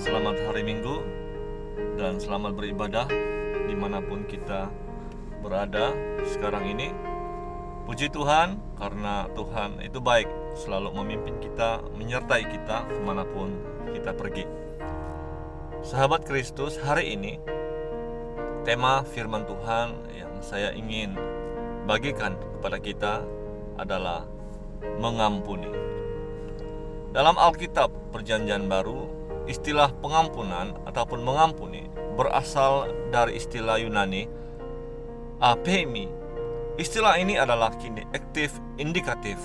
Selamat hari Minggu dan selamat beribadah dimanapun kita berada sekarang ini. Puji Tuhan karena Tuhan itu baik, selalu memimpin kita, menyertai kita kemanapun kita pergi. Sahabat Kristus, hari ini tema firman Tuhan yang saya ingin bagikan kepada kita adalah mengampuni. Dalam Alkitab Perjanjian Baru, istilah pengampunan ataupun mengampuni berasal dari istilah Yunani apemi. Istilah ini adalah kini aktif indikatif.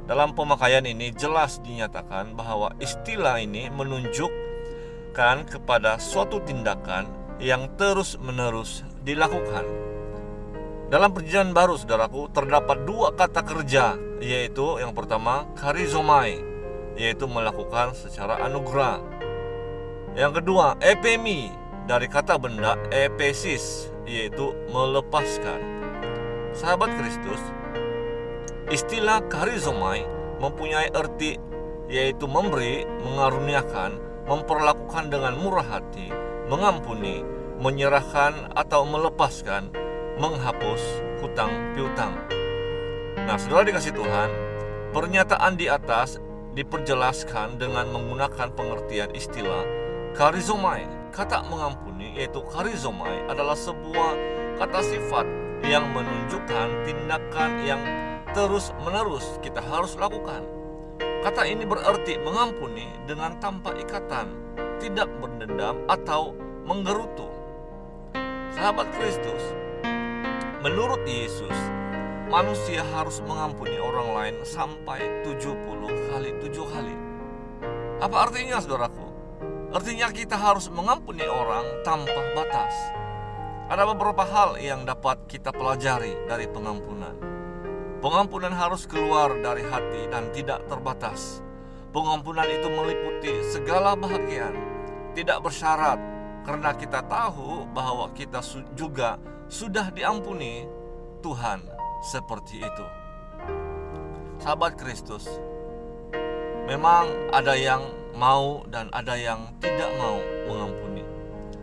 Dalam pemakaian ini jelas dinyatakan bahwa istilah ini menunjukkan kepada suatu tindakan yang terus-menerus dilakukan. Dalam Perjanjian Baru, saudaraku, terdapat dua kata kerja, yaitu yang pertama charizomai, yaitu melakukan secara anugerah. Yang kedua, epemi, dari kata benda epesis, yaitu melepaskan. Sahabat Kristus, istilah charizomai mempunyai arti yaitu memberi, mengaruniakan, memperlakukan dengan murah hati, mengampuni, menyerahkan atau melepaskan, menghapus hutang piutang. Nah, saudara dikasih Tuhan, pernyataan di atas diperjelaskan dengan menggunakan pengertian istilah charizomai. Kata mengampuni yaitu charizomai adalah sebuah kata sifat yang menunjukkan tindakan yang terus-menerus kita harus lakukan. Kata ini berarti mengampuni dengan tanpa ikatan, tidak berdendam atau menggerutu. Sahabat Kristus, menurut Yesus, manusia harus mengampuni orang lain sampai 70 kali 7 kali. Apa artinya, saudaraku? Artinya kita harus mengampuni orang tanpa batas. Ada beberapa hal yang dapat kita pelajari dari pengampunan. Pengampunan harus keluar dari hati dan tidak terbatas. Pengampunan itu meliputi segala bahagian, tidak bersyarat, karena kita tahu bahwa kita juga sudah diampuni Tuhan seperti itu. Sahabat Kristus, memang ada yang mau dan ada yang tidak mau mengampuni.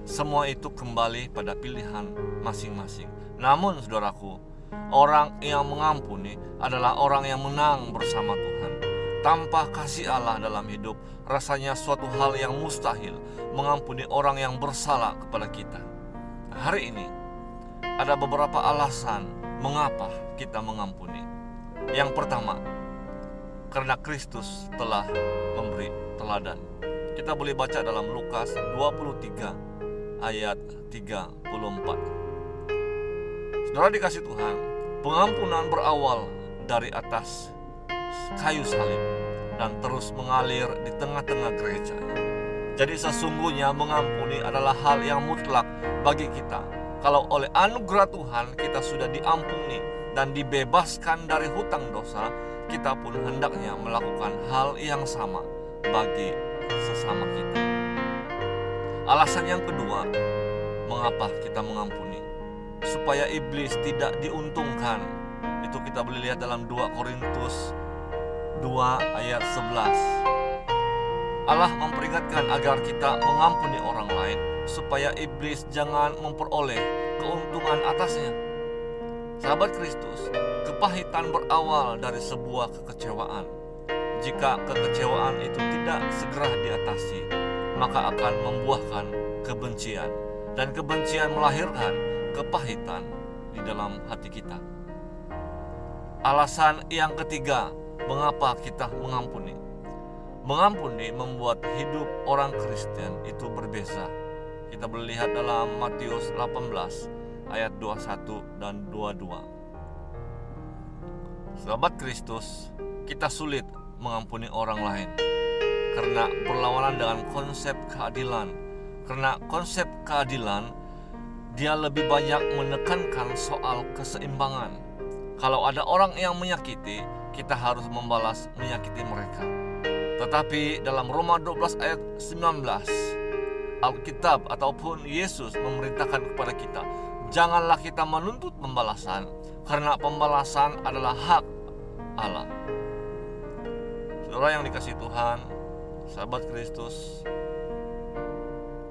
Semua itu kembali pada pilihan masing-masing. Namun saudaraku, orang yang mengampuni adalah orang yang menang bersama Tuhan. Tanpa kasih Allah dalam hidup, rasanya suatu hal yang mustahil mengampuni orang yang bersalah kepada kita. Hari ini ada beberapa alasan mengapa kita mengampuni. Yang pertama, karena Kristus telah memberi teladan. Kita boleh baca dalam Lukas 23 ayat 34. Saudara dikasih Tuhan, pengampunan berawal dari atas kayu salib dan terus mengalir di tengah-tengah gereja. Jadi sesungguhnya mengampuni adalah hal yang mutlak bagi kita. Kalau oleh anugerah Tuhan kita sudah diampuni dan dibebaskan dari hutang dosa, kita pun hendaknya melakukan hal yang sama bagi sesama kita. Alasan yang kedua, mengapa kita mengampuni? Supaya iblis tidak diuntungkan. Itu kita boleh lihat dalam 2 Korintus 2 ayat 11. Allah memperingatkan agar kita mengampuni orang lain supaya iblis jangan memperoleh keuntungan atasnya. Sahabat Kristus, kepahitan berawal dari sebuah kekecewaan. Jika kekecewaan itu tidak segera diatasi, maka akan membuahkan kebencian, dan kebencian melahirkan kepahitan di dalam hati kita. Alasan yang ketiga, mengapa kita mengampuni? Mengampuni membuat hidup orang Kristen itu berbeza. Kita boleh lihat dalam Matius 18 ayat 21 dan 22. Sahabat Kristus, kita sulit mengampuni orang lain karena berlawanan dengan konsep keadilan. Karena konsep keadilan, dia lebih banyak menekankan soal keseimbangan. Kalau ada orang yang menyakiti, kita harus membalas menyakiti mereka. Tetapi dalam Roma 12 ayat 19, Alkitab ataupun Yesus memerintahkan kepada kita, janganlah kita menuntut pembalasan, karena pembalasan adalah hak Allah. Saudara yang dikasihi Tuhan, sahabat Kristus,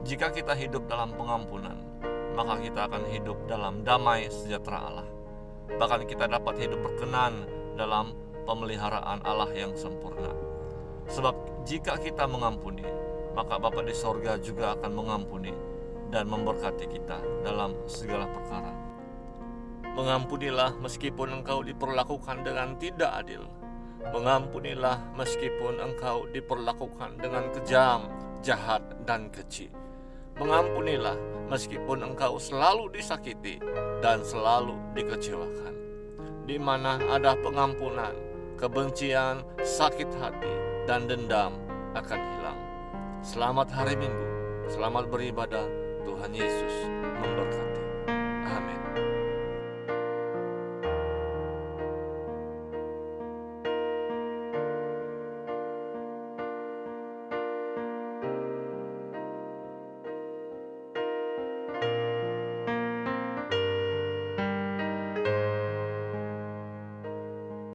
Jika kita hidup dalam pengampunan, maka kita akan hidup dalam damai sejahtera Allah. Bahkan kita dapat hidup berkenan dalam pemeliharaan Allah yang sempurna. Sebab jika kita mengampuni, maka Bapa di sorga juga akan mengampuni dan memberkati kita dalam segala perkara. Mengampunilah meskipun engkau diperlakukan dengan tidak adil. Mengampunilah meskipun engkau diperlakukan dengan kejam, jahat, dan keji. Mengampunilah meskipun engkau selalu disakiti dan selalu dikecewakan. Di mana ada pengampunan, kebencian, sakit hati, dan dendam akan hilang. Selamat hari Minggu, selamat beribadah. Tuhan Yesus memberkati.